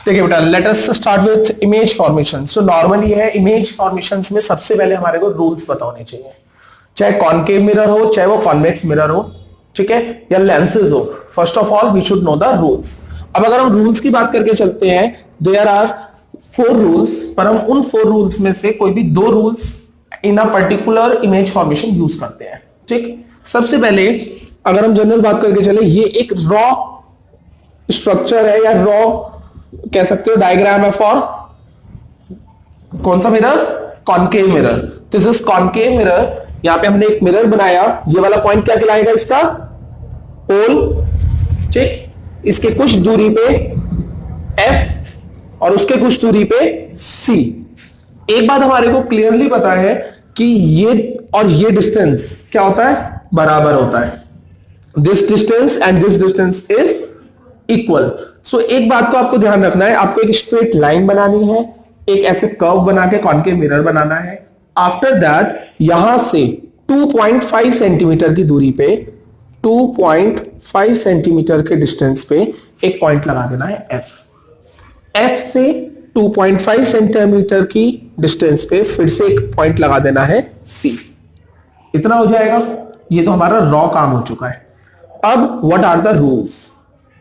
देखिए बेटा, let us start with image formations. तो नॉर्मली है इमेज फॉर्मेशंस में सबसे पहले हमारे को रूल्स पता होने चाहिए, चाहे कॉनकेव मिरर हो चाहे वो कॉन्वेक्स मिरर हो, ठीक है, या लेंसेज हो। First of all we should know the rules. अब अगर हम रूल्स की बात करके चलते हैं, देयर आर 4 रूल्स, पर हम उन 4 रूल्स में से कोई भी 2 rules in a particular image formation use करते हैं। ठीक, सबसे पहले अगर हम जनरल बात करके चले, ये एक रॉ स्ट्रक्चर है या रॉ कह सकते हो डायग्राम है फॉर कौन सा mirror? Concave mirror. This is concave mirror. यहां पे हमने एक मिरर बनाया, ये वाला पॉइंट क्या कहलाएगा? इसका पोल। ठीक, इसके कुछ दूरी पे F और उसके कुछ दूरी पे C। एक बात हमारे को क्लियरली पता है कि ये और ये डिस्टेंस क्या होता है? बराबर होता है। This distance and this distance is equal. So एक बात को आपको ध्यान रखना है, आपको एक स्ट्रेट लाइन बनानी है, एक ऐसे कर्व बना के कॉनकेव मिरर बनाना है। आफ्टर दैट यहां से 2.5 सेंटीमीटर की दूरी पे, 2.5 सेंटीमीटर के डिस्टेंस पे एक पॉइंट लगा देना है F से 2.5 सेंटीमीटर की डिस्टेंस पे फिर से एक पॉइंट लगा देना है C। इतना हो जाएगा। ये तो हमारा रॉ काम हो चुका है। अब व्हाट आर द रूल्स?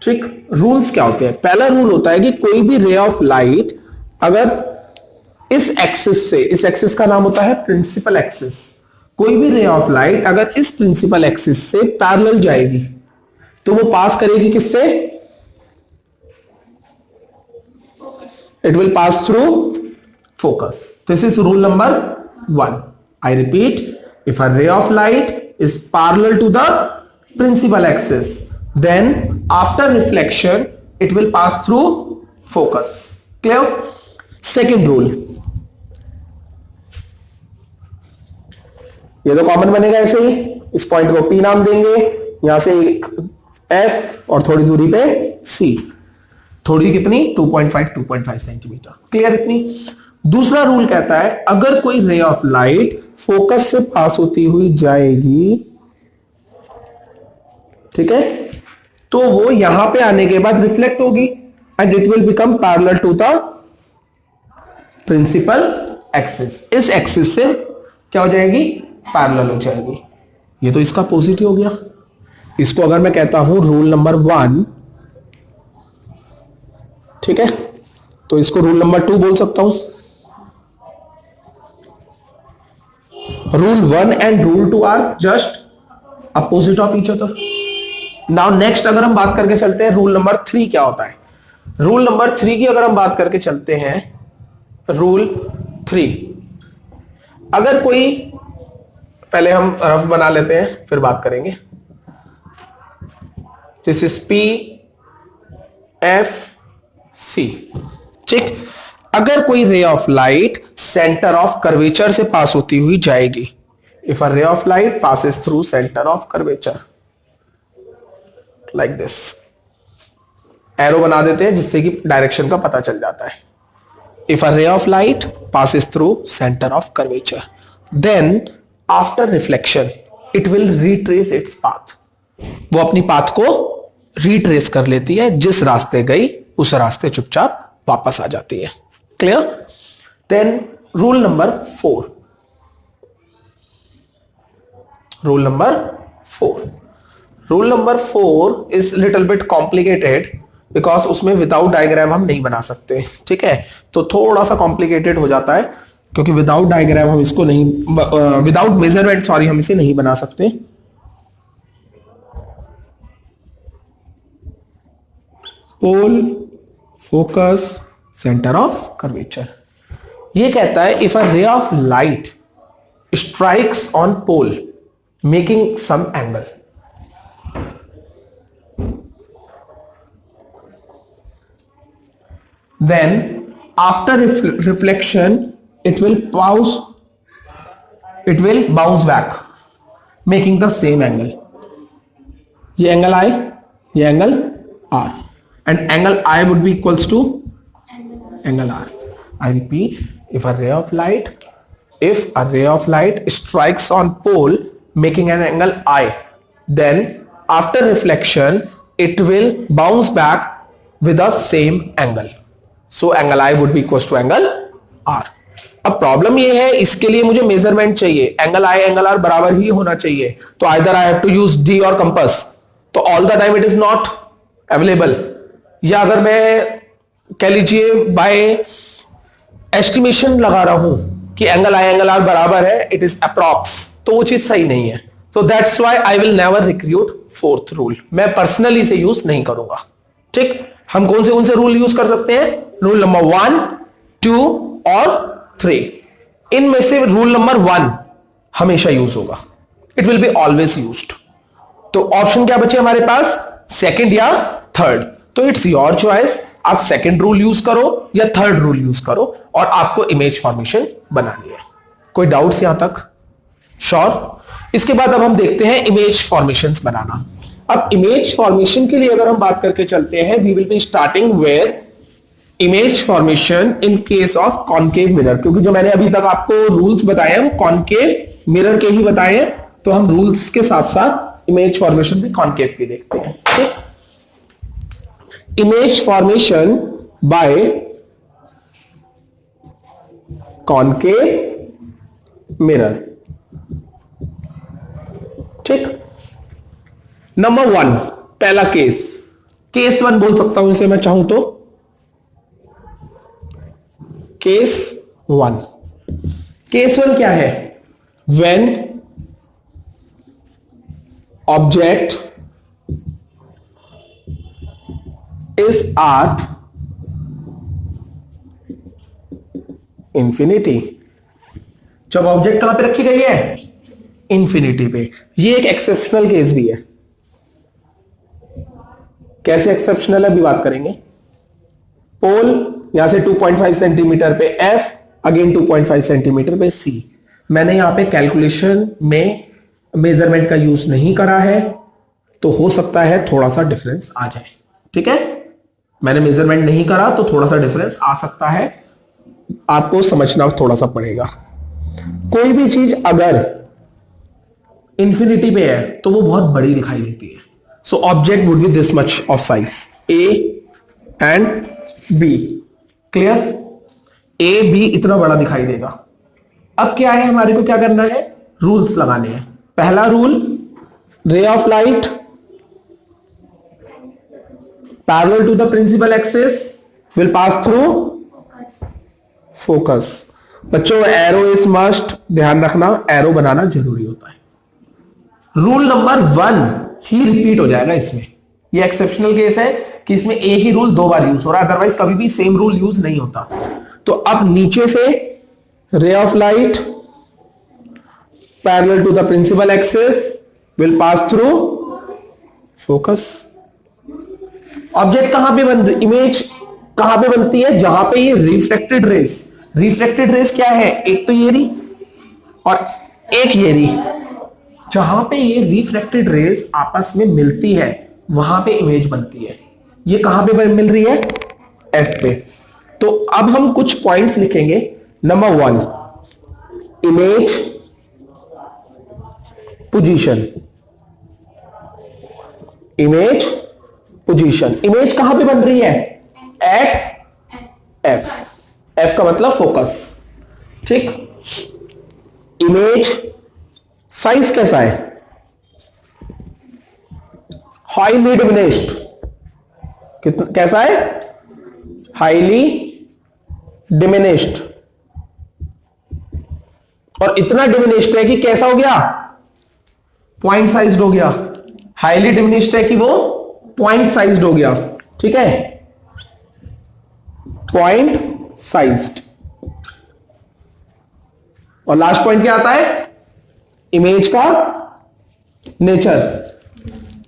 ठीक, रूल्स क्या होते हैं? पहला रूल होता है कि कोई भी रे ऑफ लाइट अगर इस एक्सिस से, इस एक्सिस का नाम होता है प्रिंसिपल एक्सिस, कोई भी रे ऑफ लाइट अगर इस प्रिंसिपल एक्सिस से पैरेलल जाएगी तो वो पास करेगी किससे? It will pass through focus. This is rule number 1। I repeat, if a ray of light is parallel to the principal axis, then after reflection it will pass through focus. Clear? Second rule, ये तो common बनेगा ऐसे ही, इस point को P नाम देंगे, यहां से F और थोड़ी दूरी पे C। थोड़ी कितनी? 2.5 सेंटीमीटर। क्लियर? इतनी। दूसरा रूल कहता है अगर कोई रे ऑफ लाइट फोकस से पास होती हुई जाएगी, ठीक है, तो वो यहां पे आने के बाद रिफ्लेक्ट होगी and it will become parallel to the principal axis. इस एक्सिस से क्या हो जाएगी? पैरेलल हो जाएगी। ये तो इसका अपोजिट हो गया। इसको अगर मैं कहता हूं रूल नंबर 1, ठीक है, तो इसको रूल नंबर 2 बोल सकता हूं। Rule 1 and rule 2 are just opposite of each other. Now next अगर हम बात करके चलते हैं रूल नंबर 3 क्या होता है? रूल नंबर 3 की अगर हम बात करके चलते हैं, रूल 3, अगर कोई, पहले हम रफ बना लेते हैं फिर बात करेंगे। This is P F C। ठीक, अगर कोई रे of light centre of curvature से पास होती हुई जाएगी, if a ray of light passes through centre of curvature like this, arrow बना देते हैं जिससे कि डायरेक्शन का पता चल जाता है। If a ray of light passes through centre of curvature, then after reflection it will retrace its path. वो अपनी पाथ को रिट्रेस कर लेती है, जिस रास्ते गई उस रास्ते चुपचाप वापस आ जाती है। Clear? Then rule number 4। Rule number 4, rule number 4 is little bit complicated because उसमें विदाउट डायग्राम हम नहीं बना सकते। ठीक है, तो थोड़ा सा कॉम्प्लिकेटेड हो जाता है क्योंकि विदाउट डायग्राम हम इसको नहीं, विदाउट मेजरमेंट सॉरी, हम इसे नहीं बना सकते। Pole, focus, centre of curvature. ये कहता है if a ray of light strikes on pole making some angle, then after reflection it will bounce back making the same angle. ये एंगल I, ये angle R, and angle I would be equals to angle R. I repeat, if a ray of light strikes on pole making an angle I, then after reflection it will bounce back with the same angle. So angle I would be equal to angle R. अब problem ये है, इसके लिए मुझे measurement चाहिए, angle I angle are बराबर ही होना चाहिए, तो either I have to use डी और कंपास, तो all the time it is not available. या अगर मैं कह लीजिए बाय एस्टिमेशन लगा रहा हूं कि एंगल आई एंगल आर बराबर है, इट इज अप्रॉक्स, तो वो चीज सही नहीं है। So that's why I will never recruit fourth rule, मैं पर्सनली इसे यूज नहीं करूंगा। ठीक, हम कौन से रूल यूज कर सकते हैं? रूल नंबर 1, 2 और 3। इनमें से रूल नंबर 1 हमेशा यूज होगा, it will be always used. तो ऑप्शन क्या बचे हमारे पास, सेकंड या थर्ड? तो इट्स योर चॉइस, आप सेकंड रूल यूज करो या थर्ड रूल यूज करो, और आपको इमेज फॉर्मेशन बनानी है। कोई डाउट्स यहां तक? श्योर। इसके बाद अब हम देखते हैं इमेज फॉर्मेशंस बनाना। अब इमेज फॉर्मेशन के लिए अगर हम बात करके चलते हैं, we will be starting with image formation in case of concave mirror, क्योंकि जो मैंने अभी तक आपको रूल्स बताए हैं वो कॉनकेव मिरर के ही बताए हैं, तो हम रूल्स के साथ साथ इमेज फॉर्मेशन भी कॉनकेव की देखते हैं। ठीक, image formation by concave mirror. ठीक, नंबर 1, पहला केस 1 बोल सकता हूं इसे मैं चाहूं तो, केस 1। केस 1 क्या है? When object is at infinity. जब ऑब्जेक्ट कहां पे रखी गई है? इंफिनिटी पे। ये एक एक्सेप्शनल केस भी है। कैसे एक्सेप्शनल है अभी बात करेंगे। पोल यहां से 2.5 सेंटीमीटर पे F, अगेन 2.5 सेंटीमीटर पे C। मैंने यहां पे कैलकुलेशन में मेजरमेंट का यूज नहीं करा है, तो हो सकता है थोड़ा सा डिफरेंस आ जाए। ठीक है, मैंने मेजरमेंट नहीं करा तो थोड़ा सा डिफरेंस आ सकता है, आपको समझना थोड़ा सा पड़ेगा। कोई भी चीज अगर इंफिनिटी पे है तो वो बहुत बड़ी दिखाई देती है। So object would be this much of size, A and B। Clear? A B इतना बड़ा दिखाई देगा। अब क्या है, हमारे को क्या करना है? रूल्स लगाने हैं। पहला rule, ray of light parallel to the principal axis will pass through focus. बच्चों एरो इज मस्ट, ध्यान रखना एरो बनाना जरूरी होता है। रूल नंबर 1 ही रिपीट हो जाएगा इसमें। ये एक्सेप्शनल केस है कि इसमें एक ही रूल 2 बार यूज हो रहा है, अदरवाइज कभी भी सेम रूल यूज नहीं होता। तो अब नीचे से ray of light parallel to the principal axis will pass through focus. Object कहां पे बन रही, इमेज कहां पे बनती है? जहां पे ये रिफ्लेक्टेड रेस, रिफ्लेक्टेड रेस क्या है? एक तो ये रही और एक ये रही। जहां पे ये रिफ्लेक्टेड रेस आपस में मिलती है वहां पे इमेज बनती है। ये कहां पे मिल रही है? F पे। तो अब हम कुछ पॉइंट्स लिखेंगे। Number 1, image position. Image position, image कहां पे बन रही है? Eight F। F का मतलब फोकस। ठीक, इमेज साइज कैसा है? Highly diminished. कैसा है? Highly diminished. और इतना डिमिनिश्ड है कि कैसा हो गया? पॉइंट साइज्ड हो गया। हाईली डिमिनिश्ड है कि वो पॉइंट साइज्ड हो गया। ठीक है, पॉइंट साइज्ड। और लास्ट पॉइंट क्या आता है? इमेज का नेचर।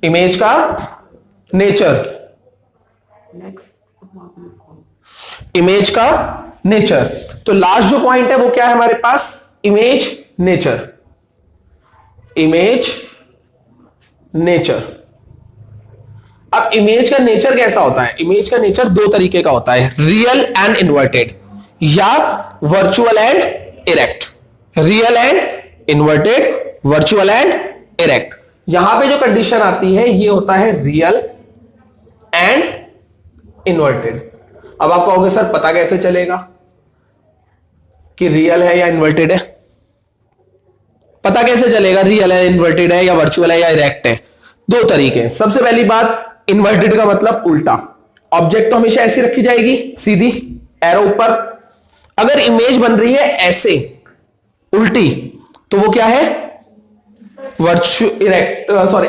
इमेज का नेचर, इमेज का नेचर। तो लास्ट जो पॉइंट है वो क्या है हमारे पास? Image nature. Image nature. अब इमेज का नेचर कैसा होता है? इमेज का नेचर 2 तरीके का होता है, रियल एंड इन्वर्टेड या virtual and erect. Real and inverted, virtual and erect. यहां पे जो कंडीशन आती है ये होता है रियल एंड इन्वर्टेड। अब आप कहोगे सर पता कैसे चलेगा कि रियल है या इन्वर्टेड है? पता कैसे चलेगा रियल है, इन्वर्टेड है, या वर्चुअल है, या इरेक्ट है? दो तरीके हैं। सबसे पहली बात, इन्वर्टेड का मतलब उल्टा। ऑब्जेक्ट तो हमेशा ऐसी रखी जाएगी, सीधी एरो ऊपर। अगर इमेज बन रही है ऐसे उल्टी, तो वो क्या है?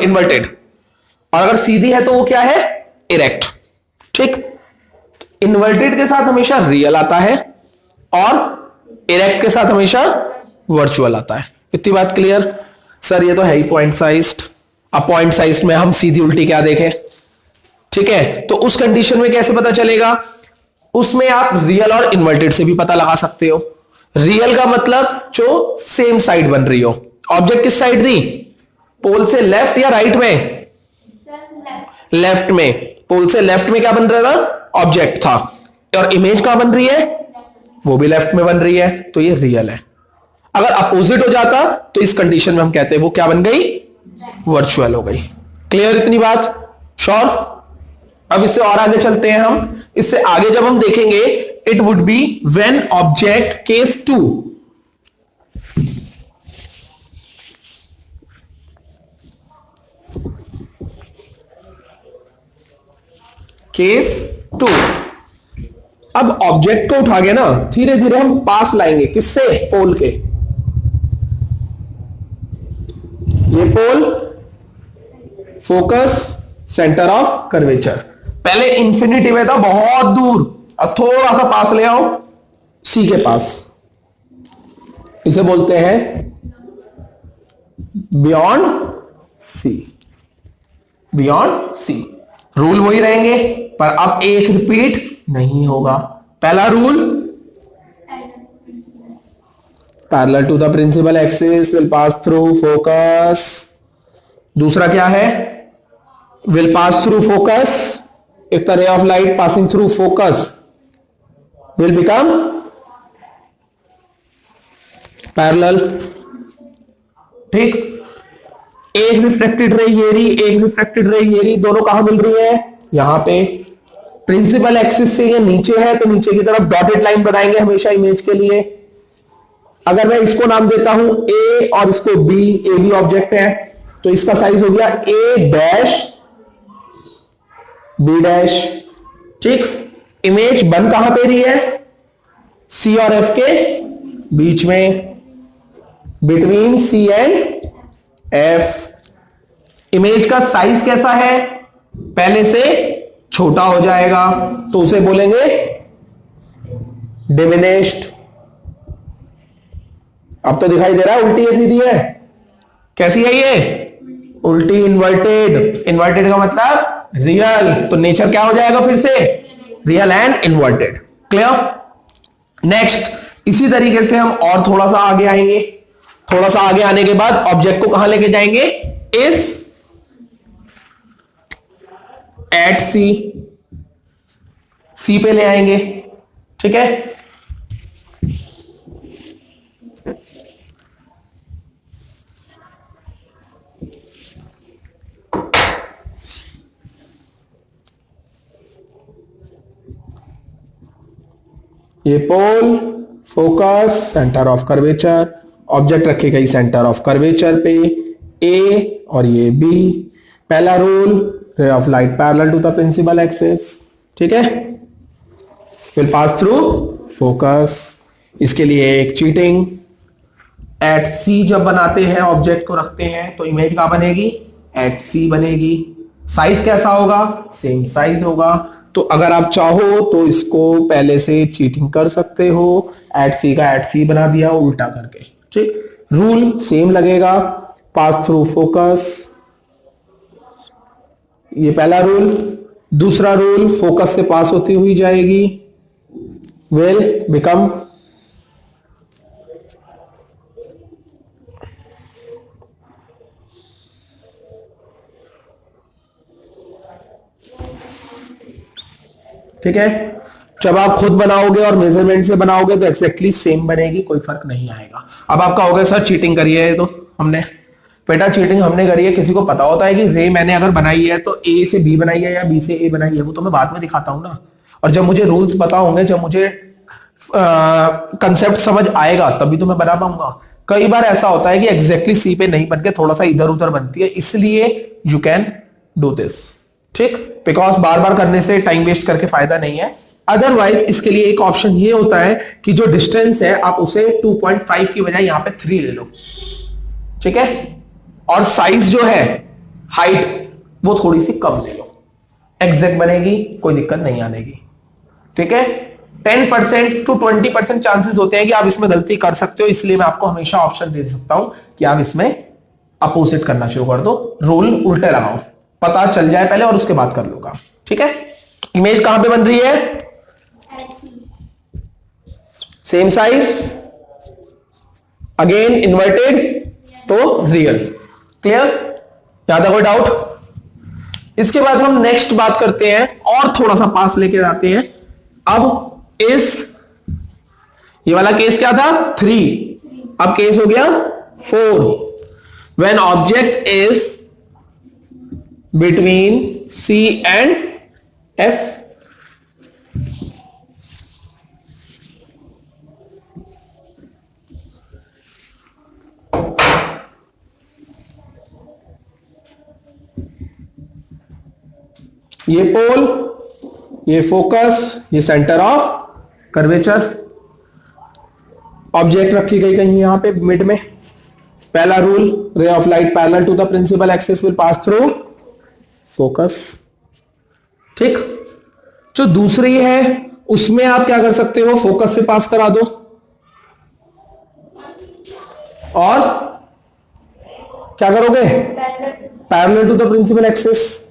इन्वर्टेड। और अगर सीधी है तो वो क्या है? इरेक्ट। ठीक। इन्वर्टेड के साथ हमेशा रियल आता है और इरेक्ट के साथ हमेशा वर्चुअल आता है। इतनी बात क्लियर? सर ये तो है ही पॉइंट साइज्ड। अब पॉइंट साइज्ड में हम सीधी उल्टी क्या देखें? ठीक है, तो उस कंडीशन में कैसे पता चलेगा? उसमें आप रियल और इन्वर्टेड से भी पता लगा सकते हो। रियल का मतलब जो सेम साइड बन रही हो। ऑब्जेक्ट किस साइड थी? पोल से लेफ्ट या राइट में? लेफ्ट में। पोल से लेफ्ट में क्या बन रहा था? ऑब्जेक्ट था। और इमेज कहां बन रही है? वो भी लेफ्ट में बन रही है, तो ये रियल है। अगर अपोजिट हो जाता तो इस कंडीशन में हम कहते हैं वो क्या बन गई? वर्चुअल हो गई। क्लियर इतनी बात? श्योर? अब इससे और आगे चलते हैं हम। इससे आगे जब हम देखेंगे, it would be when object case 2। Case 2। अब ऑब्जेक्ट को उठा के ना धीरे धीरे हम पास लाएंगे। किससे? पोल के। ये pole, focus, centre of curvature. पहले इंफिनिटी में था बहुत दूर, अब थोड़ा सा पास ले आओ, सी के पास। इसे बोलते हैं beyond C. Beyond C. Rule वही रहेंगे, पर अब एक रिपीट नहीं होगा। पहला rule, parallel to the principal axis will pass through focus. दूसरा क्या है? Will pass through focus if the ray of light passing through focus will become parallel. ठीक। एक रिफ्लेक्टेड रे ये रही, एक रिफ्लेक्टेड रे ये रही, दोनों कहां मिल रही है? यहां पे। प्रिंसिपल एक्सिस से ये नीचे है तो नीचे की तरफ डॉटेड लाइन बनाएंगे हमेशा इमेज के लिए। अगर मैं इसको नाम देता हूं ए और इसको बी, ए बी ऑब्जेक्ट है, तो इसका साइज हो गया ए डैश बी डैश। ठीक। इमेज बन कहां पे रही है? सी और एफ के बीच में, between C and F. Image का साइज कैसा है? पहले से छोटा हो जाएगा, तो उसे बोलेंगे डिमिनिश्ड। अब तो दिखाई दे रहा है उल्टी है सीधी है? कैसी है ये? उल्टी, इन्वर्टेड। इन्वर्टेड का मतलब रियल, तो नेचर क्या हो जाएगा फिर से? Real and inverted. Clear? Next इसी तरीके से हम और थोड़ा सा आगे आएंगे। थोड़ा सा आगे आने के बाद ऑब्जेक्ट को कहां लेके जाएंगे? इस एट सी, सी पे ले आएंगे। ठीक है। ये pole, focus, centre of curvature. Object रखे गई सेंटर ऑफ कर्वेचर पे, ए और ये बी। पहला rule, ray of light parallel to the principal axis. ठीक है। Will pass through focus. इसके लिए एक चीटिंग, एट सी जब बनाते हैं, ऑब्जेक्ट को रखते हैं, तो इमेज क्या बनेगी? एट सी बनेगी। साइज कैसा होगा? सेम साइज होगा। तो अगर आप चाहो तो इसको पहले से चीटिंग कर सकते हो, एट सी का एट सी बना दिया उल्टा करके। ठीक। रूल सेम लगेगा, पास थ्रू फोकस। ये पहला रूल। दूसरा रूल, फोकस से पास होती हुई जाएगी, विल बिकम ठीक है। जब आप खुद बनाओगे और मेजरमेंट से बनाओगे तो एक्जैक्टली सेम बनेगी, कोई फर्क नहीं आएगा। अब आप कहोगे सर चीटिंग करी है, तो हमने बेटा चीटिंग हमने करी है। किसी को पता होता है कि रे मैंने अगर बनाई है तो ए से बी बनाई है या बी से ए बनाई है? वो तो मैं बाद में दिखाता हूं ना। और जब मुझे रूल्स पता होंगे, जब मुझे कंसेप्ट समझ आएगा, तभी तो मैं बना पाऊंगा। कई बार ऐसा होता है कि एग्जैक्टली सी पे नहीं बनके थोड़ा सा इधर उधर बनती है, इसलिए यू कैन डू दिस, ठीक। बिकॉज बार बार करने से टाइम वेस्ट करके फायदा नहीं है। अदरवाइज इसके लिए एक ऑप्शन ये होता है कि जो डिस्टेंस है आप उसे 2.5 की बजाय यहां पे 3 ले लो, ठीक है। और साइज जो है, हाइट, वो थोड़ी सी कम ले लो, एग्जैक्ट बनेगी, कोई दिक्कत नहीं आनेगी, ठीक है। 10% to 20% चांसेस होते हैं कि आप इसमें गलती कर सकते हो, इसलिए मैं आपको हमेशा ऑप्शन दे सकता हूं कि आप इसमें अपोजिट करना शुरू कर दो, रूल उल्टे लगाओ, पता चल जाए पहले और उसके बाद कर लो काम, ठीक है। इमेज कहां पे बन रही है? सेम साइज, अगेन इन्वर्टेड, तो रियल। क्लियर? यहां तक कोई डाउट? इसके बाद हम नेक्स्ट बात करते हैं और थोड़ा सा पास लेके जाते हैं। अब ये वाला केस क्या था? 3, अब केस हो गया 4। When object is between C and F, ये पोल, ये फोकस, ये सेंटर ऑफ कर्वेचर, ऑब्जेक्ट रखी गई कहीं यहां पे मिड में। पहला rule, ray of light parallel to the principal axis will pass through focus, ठीक। जो दूसरी है उसमें आप क्या कर सकते हो, फोकस से पास करा दो और क्या करोगे, parallel to the principal axis.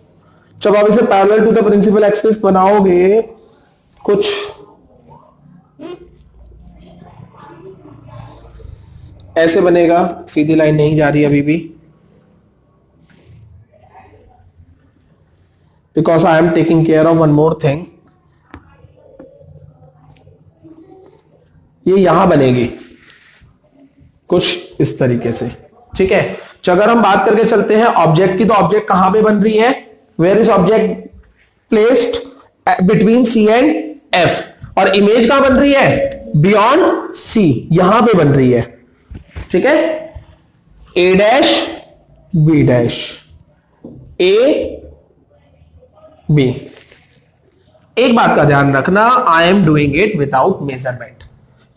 जब आप इसे parallel to the principal axis बनाओगे, कुछ ऐसे बनेगा, सीधी लाइन नहीं जा रही अभी भी, because I am taking care of one more thing. ये यहां बनेगी कुछ इस तरीके से, ठीक है। तो अगर हम बात करके चलते हैं ऑब्जेक्ट की, तो ऑब्जेक्ट कहां पे बन रही है? Where is object placed? Between C and F। और इमेज कहां बन रही है? बियॉन्ड C, यहां पे बन रही है, ठीक है। A dash B dash, A B। एक बात का ध्यान रखना, I am doing it without measurement,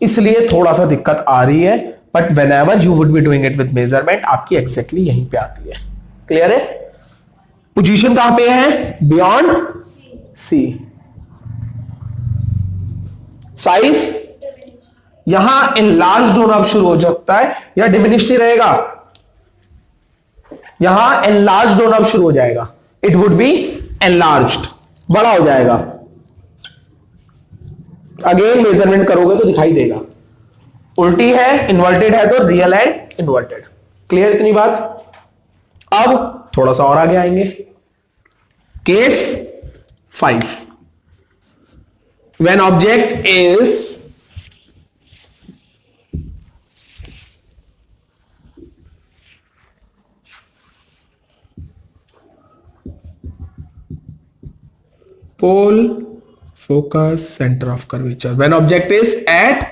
इसलिए थोड़ा सा दिक्कत आ रही है, but when ever you would be doing it with measurement, आपकी एग्जैक्टली यहीं पे आती है। क्लियर है? पोजीशन कहां पे है? Beyond C। साइज यहां एनलार्ज्ड होना शुरू हो सकता है, या डिमिनिश्ड ही रहेगा, यहां एनलार्ज्ड होना शुरू हो जाएगा, इट वुड बी एनलार्ज्ड, बड़ा हो जाएगा। अगेन मेजरमेंट करोगे तो दिखाई देगा। उल्टी है, इन्वर्टेड है, तो रियल एंड इन्वर्टेड। क्लियर इतनी बात? अब थोड़ा सा और आगे आएंगे। Case 5, when object is pole, focus, centre of curvature, when object is at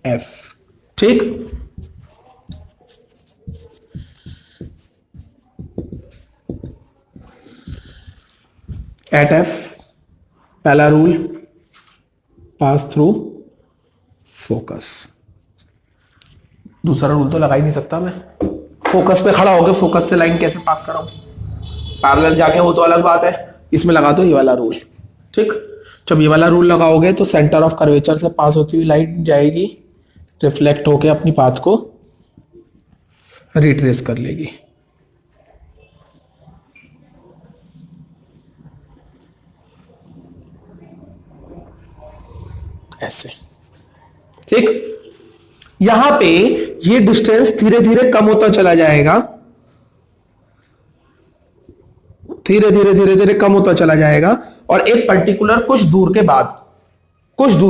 F, ठीक। एट F, पहला रूल, पास थ्रू फोकस। दूसरा रूल तो लगा ही नहीं सकता मैं, फोकस पे खड़ा होकर फोकस से लाइन कैसे पास कराऊं? पैरेलल जाके वो तो अलग बात है, इसमें लगा दो ये वाला रूल, ठीक। जब ये वाला रूल लगाओगे तो सेंटर ऑफ कर्वेचर से पास होती हुई लाइन जाएगी, रिफ्लेक्ट होके अपनी पाथ को रिट्रेस कर लेगी। ऐसे, ठीक। यहां पे ये डिस्टेंस धीरे धीरे कम होता चला जाएगा, धीरे धीरे धीरे धीरे कम होता चला जाएगा, और एक पर्टिकुलर कुछ दूर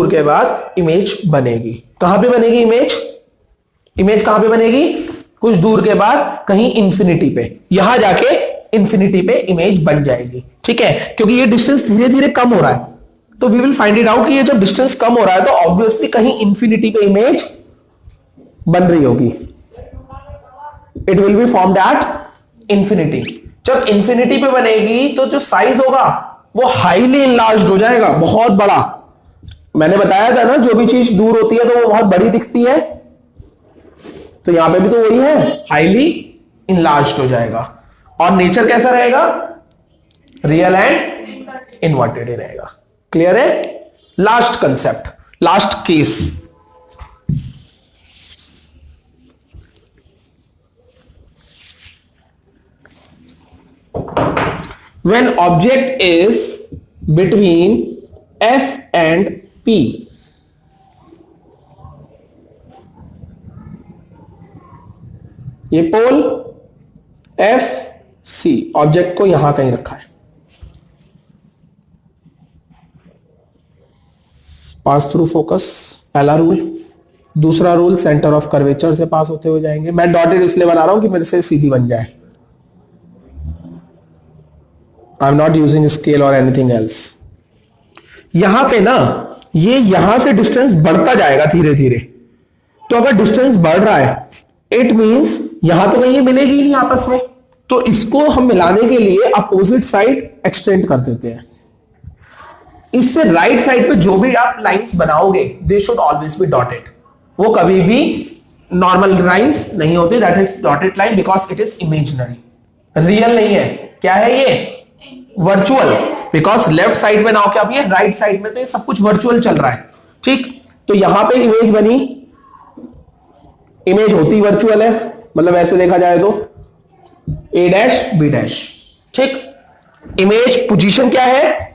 के बाद इमेज बनेगी। कहां पे बनेगी इमेज? इमेज कहां पे बनेगी? कुछ दूर के बाद कहीं इंफिनिटी पे, यहां जाके इंफिनिटी पे इमेज बन जाएगी, ठीक है। क्योंकि ये डिस्टेंस धीरे धीरे कम हो रहा है, तो we will find it out कि ये जब डिस्टेंस कम हो रहा है तो ऑब्वियसली कहीं इंफिनिटी पे इमेज बन रही होगी. It will be formed at infinity. जब इंफिनिटी पे बनेगी तो जो साइज होगा वो हाईली इनलार्ज्ड हो जाएगा, बहुत बड़ा. मैंने बताया था ना, जो भी चीज दूर होती है तो वो बहुत बड़ी दिखती है, तो यहां पे भी तो वही है, हाईली इनलार्ज्ड हो जाएगा. और नेचर कैसा रहेगा? रियल एंड इन्वर्टेड ही रहेगा. क्लियर है? Last concept, last case. When object is between F and P, ये पोल F C, ऑब्जेक्ट को यहां कहीं रखा है. पास थ्रू फोकस, पहला रूल. दूसरा रूल, सेंटर ऑफ कर्वेचर से पास होते हुए जाएंगे. मैं डॉटेड इसलिए बना रहा हूं कि मेरे से सीधी बन जाए. I am not using scale और एनीथिंग एल्स. यहां पे ना, ये यहां से डिस्टेंस बढ़ता जाएगा धीरे धीरे. तो अगर डिस्टेंस बढ़ रहा है, इट मींस यहां तो कहीं ये मिलेगी नहीं आपस में, तो इसको हम मिलाने के लिए अपोजिट साइड एक्सटेंड कर देते हैं. इससे राइट साइड पे जो भी आप लाइंस बनाओगे, they should always be dotted. वो कभी भी नॉर्मल लाइंस नहीं होते. That is dotted line because it is imaginary, real नहीं है. क्या है ये? वर्चुअल. बिकॉज लेफ्ट साइड में ना होकर अब ये राइट साइड में, तो ये सब कुछ वर्चुअल चल रहा है. ठीक, तो यहां पे इमेज बनी, इमेज होती वर्चुअल है, मतलब ऐसे देखा जाए तो ए डैश बी डैश. ठीक, इमेज पोजीशन क्या है?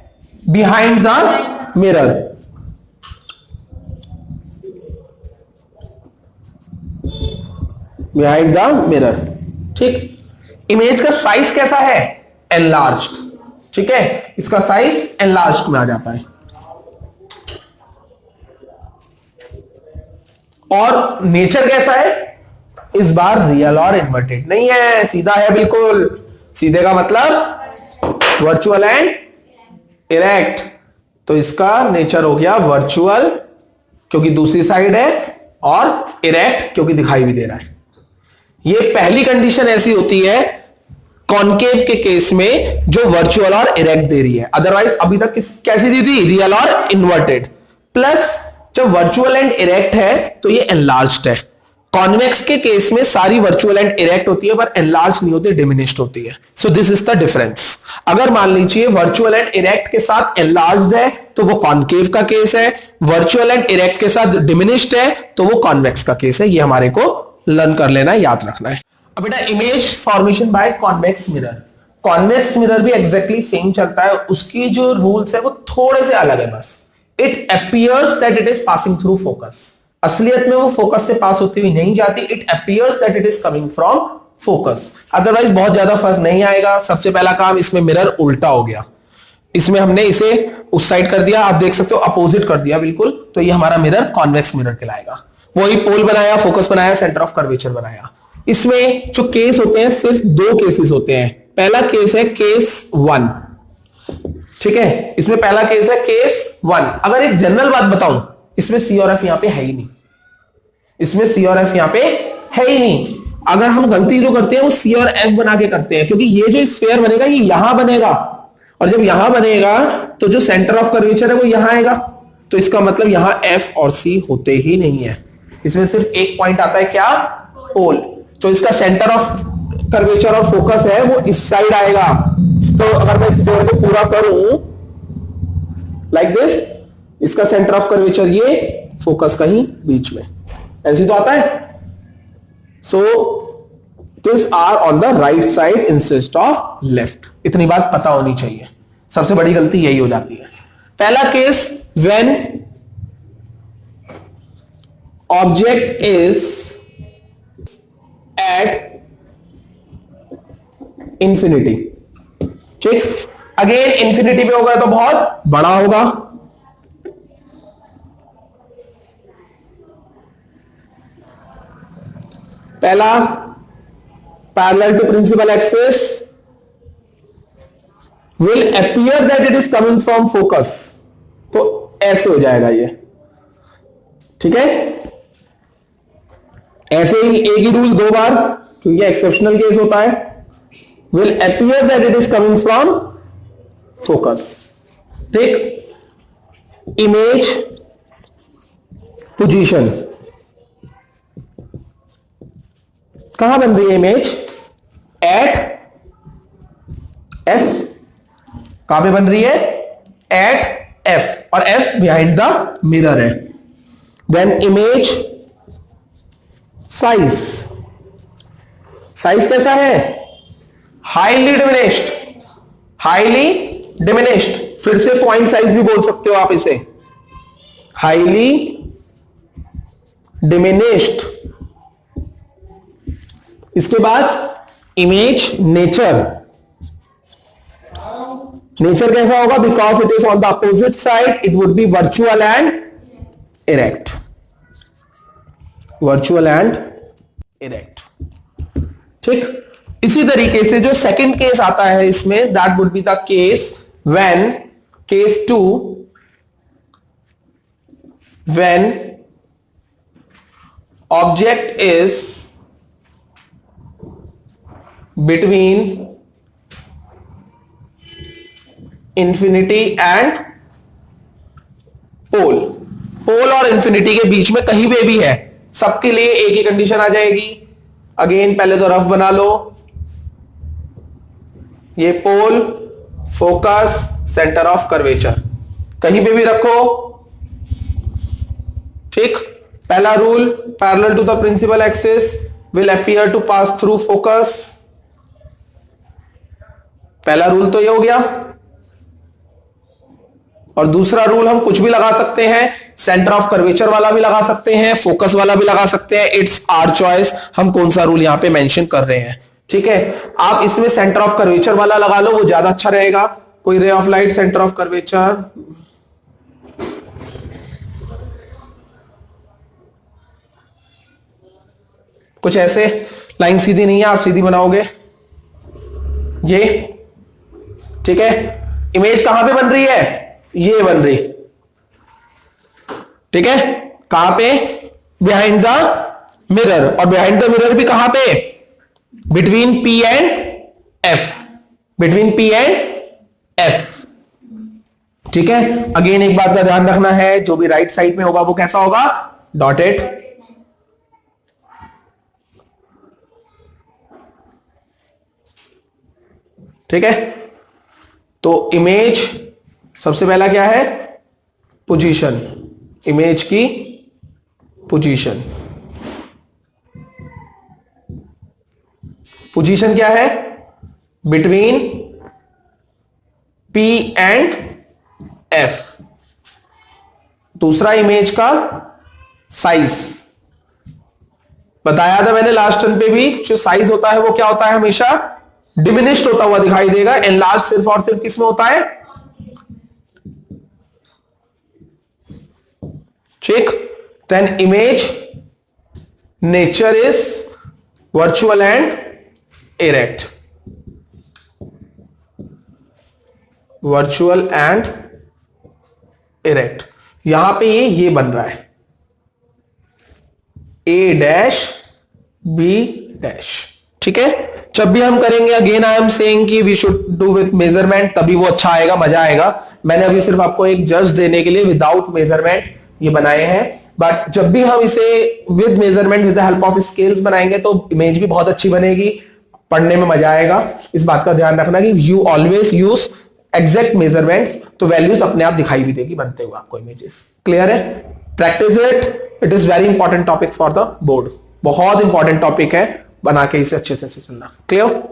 Behind the mirror. Behind the mirror. ठीक, इमेज का साइज कैसा है? एनलार्ज्ड. ठीक है, इसका साइज एनलार्ज्ड में आ जाता है. और नेचर कैसा है? इस बार रियल और इन्वर्टेड नहीं है, सीधा है बिल्कुल. सीधे का मतलब वर्चुअल एंड इरेक्ट. तो इसका नेचर हो गया वर्चुअल क्योंकि दूसरी साइड है, और इरेक्ट क्योंकि दिखाई भी दे रहा है. ये पहली कंडीशन ऐसी होती है कॉनकेव के केस में जो वर्चुअल और इरेक्ट दे रही है. अदरवाइज अभी तक कैसी दी थी? रियल और इन्वर्टेड. प्लस जब वर्चुअल एंड इरेक्ट है तो ये एनलार्ज्ड है. कॉन्वेक्स के केस में सारी वर्चुअल एंड इरेक्ट होती है पर एनलार्ज नहीं होती, डिमिनिश्ड होती है. So this is the difference. अगर मान लीजिए वर्चुअल एंड इरेक्ट के साथ एनलार्ज्ड है तो वो कॉनकेव का केस है. वर्चुअल एंड इरेक्ट के साथ डिमिनिश्ड है तो वो कॉन्वेक्स का केस है. ये हमारे को लर्न कर लेना है, याद रखना है. अब बेटा, image formation by convex mirror. Convex mirror भी एग्जैक्टली सेम चलता है. उसकी जो रूल्स है वो थोड़े से अलग है बस. It appears that it is passing through focus. असलियत में वो फोकस से पास होती हुई नहीं जाती. It appears that it is coming from focus. Otherwise बहुत ज्यादा फर्क नहीं आएगा. सबसे पहला काम, इसमें मिरर उल्टा हो गया. इसमें हमने इसे उस साइड कर दिया, आप देख सकते हो अपोजिट कर दिया बिल्कुल. तो ये हमारा मिरर कॉन्वेक्स मिरर कहलाएगा. वही पोल बनाया, फोकस बनाया, सेंटर ऑफ कर्वेचर बनाया. इसमें जो केस होते हैं, सिर्फ दो केसेस होते हैं. पहला केस है केस 1. ठीक है, इसमें पहला केस है केस 1. अगर एक जनरल बात बताऊं, इसमें सी और एफ यहां पे है ही नहीं. इसमें सी और एफ यहां पे है ही नहीं. अगर हम गलती जो करते हैं वो सी और एफ बना के करते हैं, क्योंकि ये जो स्फीयर बनेगा ये यहां बनेगा, और जब यहां बनेगा तो जो सेंटर ऑफ कर्वेचर है वो यहां आएगा. तो इसका मतलब यहां एफ और सी होते ही नहीं है. इसमें सिर्फ एक पॉइंट आता है, क्या? पोल. तो इसका सेंटर ऑफ कर्वेचर और फोकस है वो इस साइड आएगा. तो अगर मैं स्फीयर को पूरा करूं लाइक दिस, इसका सेंटर ऑफ कर्वेचर ये, फोकस कहीं बीच में, ऐसे तो आता है. So this are on the right side instead of left. इतनी बात पता होनी चाहिए. सबसे बड़ी गलती यही हो जाती है. पहला case, when object is at infinity. ठीक, अगेन इंफिनिटी पे होगा तो बहुत बड़ा होगा. पहला, parallel to principal axis, will appear that it is coming from focus. तो ऐसे हो जाएगा ये, ठीक है। ऐसे ही एक ही रूल दो बार, क्योंकि एक्सेप्शनल केस होता है। Will appear that it is coming from focus, ठीक। इमेज पोजीशन, कहां बन रही है इमेज? Eight F. कहां पे बन रही है? एट एफ, और एफ बिहाइंड द मिरर है। देन इमेज साइज, साइज कैसा है? Highly diminished, highly diminished. फिर से पॉइंट साइज भी बोल सकते हो आप इसे, हाईली डिमिनिश्ड। इसके बाद इमेज नेचर, नेचर कैसा होगा? Because it is on the opposite side, it would be virtual and erect, virtual and erect, ठीक। इसी तरीके से जो सेकंड केस आता है इसमें, that would be the case when, case 2, when object is between infinity and pole. Pole और infinity के बीच में कहीं पे भी है, सबके लिए एक ही कंडीशन आ जाएगी। अगेन पहले तो रफ बना लो, ये pole, focus, centre of curvature, कहीं पे भी रखो, ठीक। पहला rule, parallel to the principal axis will appear to pass through focus. पहला रूल तो ये हो गया। और दूसरा रूल हम कुछ भी लगा सकते हैं, सेंटर ऑफ कर्वेचर वाला भी लगा सकते हैं, फोकस वाला भी लगा सकते हैं। इट्स आवर चॉइस, हम कौन सा रूल यहां पे मेंशन कर रहे हैं, ठीक है। आप इसमें सेंटर ऑफ कर्वेचर वाला लगा लो, वो ज्यादा अच्छा रहेगा। कोई रे of light centre of curvature, कुछ ऐसे, लाइन सीधी नहीं है, आप सीधी बनाओगे ये, ठीक है। इमेज कहां पे बन रही है? ये बन रही, ठीक है। कहां पे? बिहाइंड द मिरर, और बिहाइंड द मिरर भी कहां पे? Between P and F, between P and F, ठीक है। अगेन एक बात का ध्यान रखना है, जो भी राइट साइड में होगा वो कैसा होगा? डॉटेड, ठीक है। तो इमेज सबसे पहला क्या है? पोजीशन, इमेज की पोजीशन। पोजीशन क्या है? Between P and F। दूसरा इमेज का साइज, बताया था मैंने लास्ट टर्न पे भी, जो साइज होता है वो क्या होता है? हमेशा डिमिनिश्ड होता हुआ दिखाई देगा। एनलार्ज सिर्फ और सिर्फ किसमें होता है? ठीक। Then image nature is virtual and erect, virtual and erect. यहां पे ये बन रहा है A डैश B डैश, ठीक है। जब भी हम करेंगे, अगेन आई एम सेइंग कि we should do with measurement, तभी वो अच्छा आएगा, मजा आएगा। मैंने अभी सिर्फ आपको एक जज देने के लिए विदाउट मेजरमेंट ये बनाए हैं, बट जब भी हम इसे with measurement, with the help of scales बनाएंगे तो इमेज भी बहुत अच्छी बनेगी, पढ़ने में मजा आएगा। इस बात का ध्यान रखना कि you always use exact measurements, तो वैल्यूज अपने आप दिखाई भी देगी बनते हुए आपको इमेजेस। क्लियर है? Practice it is very important topic for the board, बहुत इंपॉर्टेंट टॉपिक है, बना के इसे अच्छे से चलना। क्लियर?